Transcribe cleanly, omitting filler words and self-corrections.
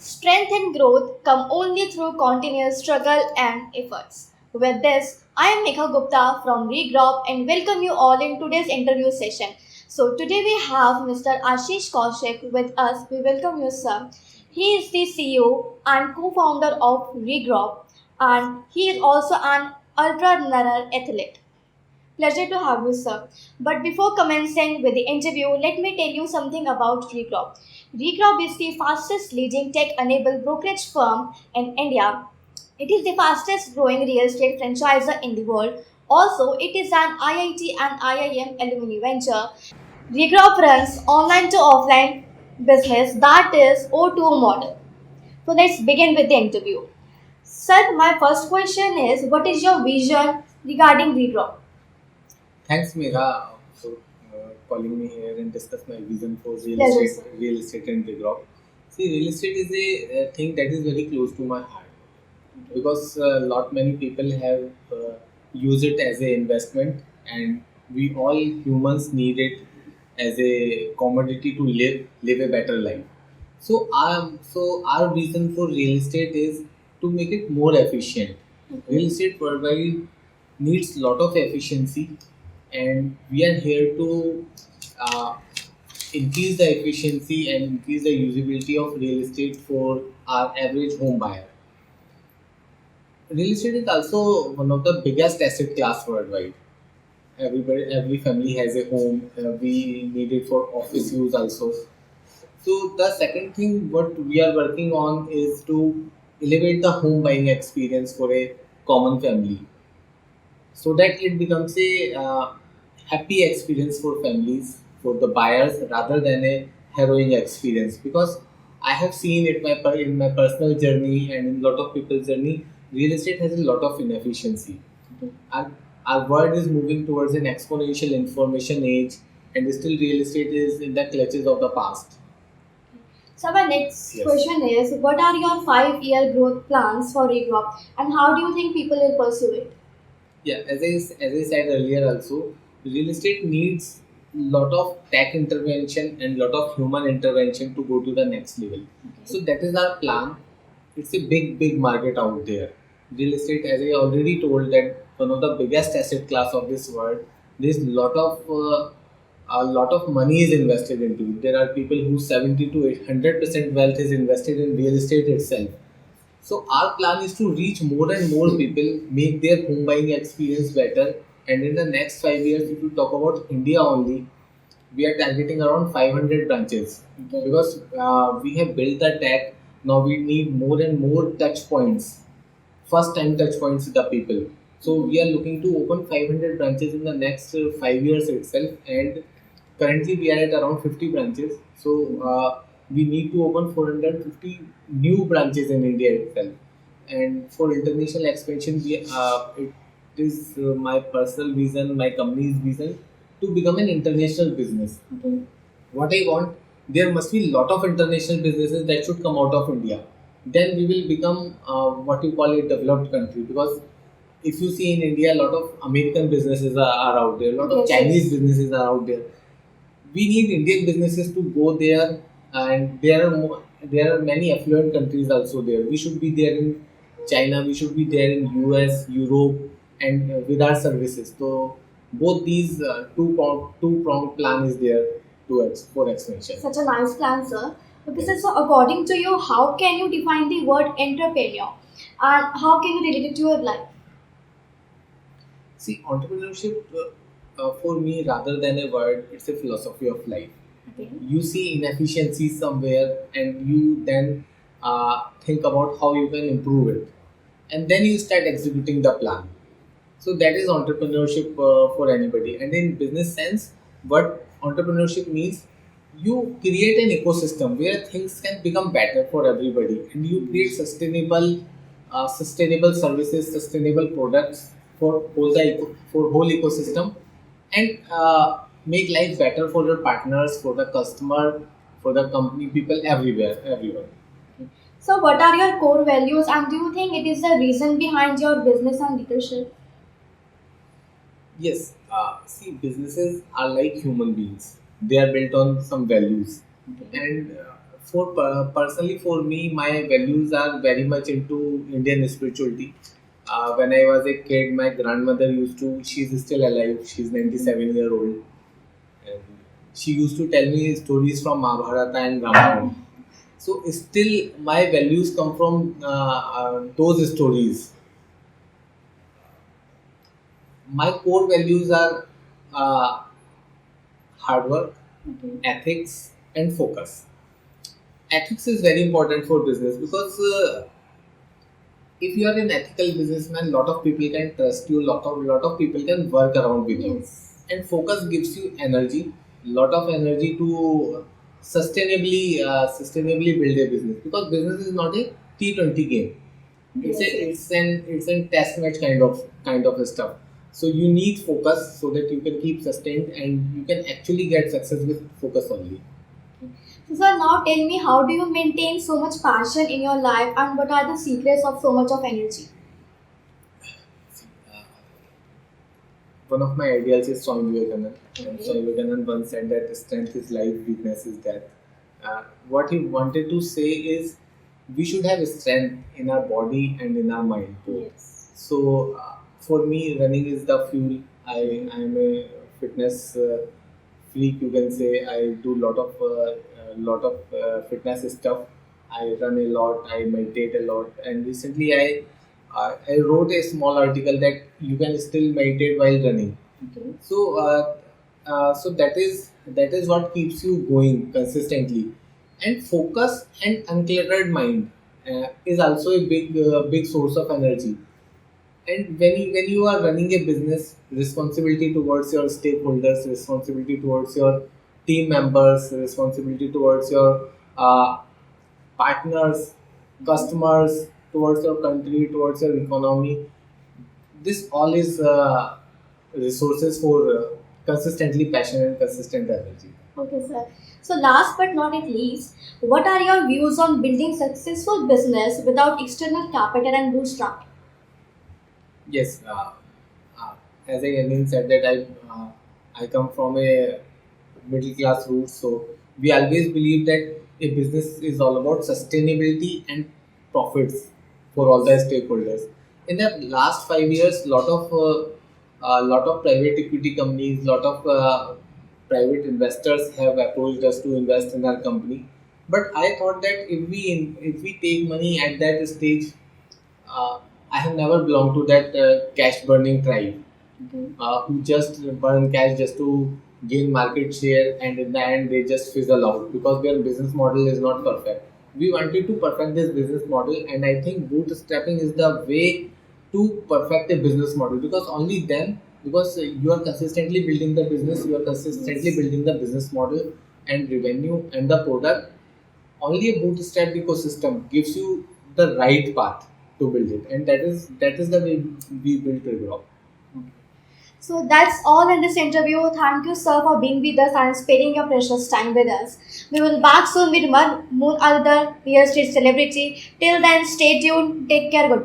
Strength and growth come only through continuous struggle and efforts. With this, I am Megha Gupta from Regrop and welcome you all in today's interview session. So today we have Mr. Ashish Kaushik with us. We welcome you, sir. He is the CEO and co-founder of Regrop, and he is also an ultra-runner athlete. Pleasure to have you, sir. But before commencing with the interview, let me tell you something about Regrop. Regrop is the fastest leading tech-enabled brokerage firm in India. It is the fastest growing real estate franchisor in the world. Also, it is an IIT and IIM alumni venture. Regrop runs online to offline business that is O2O model. So let's begin with the interview. Sir, my first question is what is your vision regarding Regrop? Thanks, Megha, for calling me here and discuss my vision for Pleasure, sir. real estate and develop. See, real estate is a thing that is very close to my heart because lot many people have used it as a investment, and we all humans need it as a commodity to live a better life. So our vision for real estate is to make it more efficient. Real estate worldwide needs lot of efficiency, and we are here to uh, increase the efficiency and increase the usability of real estate for our average home buyer. Real estate is also one of the biggest asset class worldwide. Every family has a home. We need it for office use also. So the second thing what we are working on is to elevate the home buying experience for a common family, so that it becomes a happy experience for families, for the buyers, rather than a harrowing experience. Because I have seen it in my personal journey and in lot of people's journey, real estate has a lot of inefficiency. our, our world is moving towards an exponential information age, and still real estate is in the clutches of the past. So my next Yes. question is, what are your 5-year growth plans for Regrop and how do you think people will pursue it? Yeah, as I said earlier also, real estate needs lot of tech intervention and lot of human intervention to go to the next level. So that is our plan. It's a big market out there. Real estate, as I already told, that one of the biggest asset class of this world. There's a lot of money is invested into it. There are people who 70 to 800% wealth is invested in real estate itself. So our plan is to reach more and more people, make their home buying experience better. And in the next 5 years, if you talk about India only, we are targeting around 500 branches. Okay. Because we have built the tech. Now we need more and more touch points, first time touch points with the people. So we are looking to open 500 branches in the next 5 years itself, and currently we are at around 50 branches. So we need to open 450 new branches in India itself. And for international expansion, it is my personal vision, my company's vision, to become an international business. Okay. What I want, there must be a lot of international businesses that should come out of India. Then we will become what you call a developed country. Because if you see in India, a lot of American businesses are out there, a lot of Yes, Chinese yes. businesses are out there. We need Indian businesses to go there, and there are many affluent countries also there. We should be there in China, we should be there in US, Europe, and with our services. So both these two pronged plan is there for expansion. Such a nice plan, sir. Okay, sir, so according to you, how can you define the word entrepreneur and how can you relate it to your life? See, entrepreneurship for me, rather than a word, it's a philosophy of life. Okay. You see inefficiencies somewhere, and you then think about how you can improve it, and then you start executing the plan. So that is entrepreneurship for anybody. And in business sense, what entrepreneurship means, you create an ecosystem where things can become better for everybody, and you create sustainable services, sustainable products for whole ecosystem, and make life better for your partners, for the customer, for the company people, everyone. So, what are your core values, and do you think it is the reason behind your business and leadership? Yes, see, businesses are like human beings. They are built on some values, Okay. and Personally for me, my values are very much into Indian spirituality. When I was a kid, my grandmother used to. She's still alive. She's 97-year-old, and she used to tell me stories from Mahabharata and Ramayana. So still, my values come from those stories. My core values are uh, hard work, Okay. ethics, and focus. Ethics is very important for business because if you are an ethical businessman, lot of people can trust you, lot of people can work around with you, Yes. and focus gives you energy, lot of energy to sustainably build a business, because business is not a T20 game. It's a Yes. it's an test match kind of a stuff. So you need focus so that you can keep sustained and you can actually get success with focus only. So, sir, now tell me, how do you maintain so much passion in your life, and what are the secrets of so much of energy? Uh, One of my ideals is Swami Vivekananda. And Okay. Swami Vivekananda once said that strength is life, weakness is death. What he wanted to say is we should have strength in our body and in our mind too. Yes. So for me, running is the fuel. I am a fitness freak. You can say I do lot of fitness stuff. I run a lot. I meditate a lot. And recently, I wrote a small article that you can still meditate while running. Okay. So that is what keeps you going consistently, and focus and uncluttered mind is also a big source of energy. And when you are running a business, responsibility towards your stakeholders, responsibility towards your team members, responsibility towards your uh, partners, customers, towards your country, towards your economy, this all is resources for consistently passion and consistent energy. Okay, sir. So, last but not at least, what are your views on building successful business without external capital and bootstrap? Yes, uh, as I again said that I come from a middle class route, so we always believe that a business is all about sustainability and profits for all the stakeholders. In the last 5 years, lot of private equity companies, lot of private investors have approached us to invest in our company. But I thought that if we take money at that stage, uh, I have never belonged to that cash burning tribe Okay. who just burn cash just to gain market share, and in the end they just fizzle out because their business model is not perfect. We wanted to perfect this business model, and I think bootstrapping is the way to perfect a business model, because only then, because you are consistently building the business, you are consistently Yes. building the business model and revenue and the product. Only a bootstrap ecosystem gives you the right path to build it, and that is the way we built Regrop. So that's all in this interview. Thank you, sir, for being with us and spending your precious time with us. We will back soon with one moon other real estate celebrity. Till then, stay tuned. Take care. Goodbye.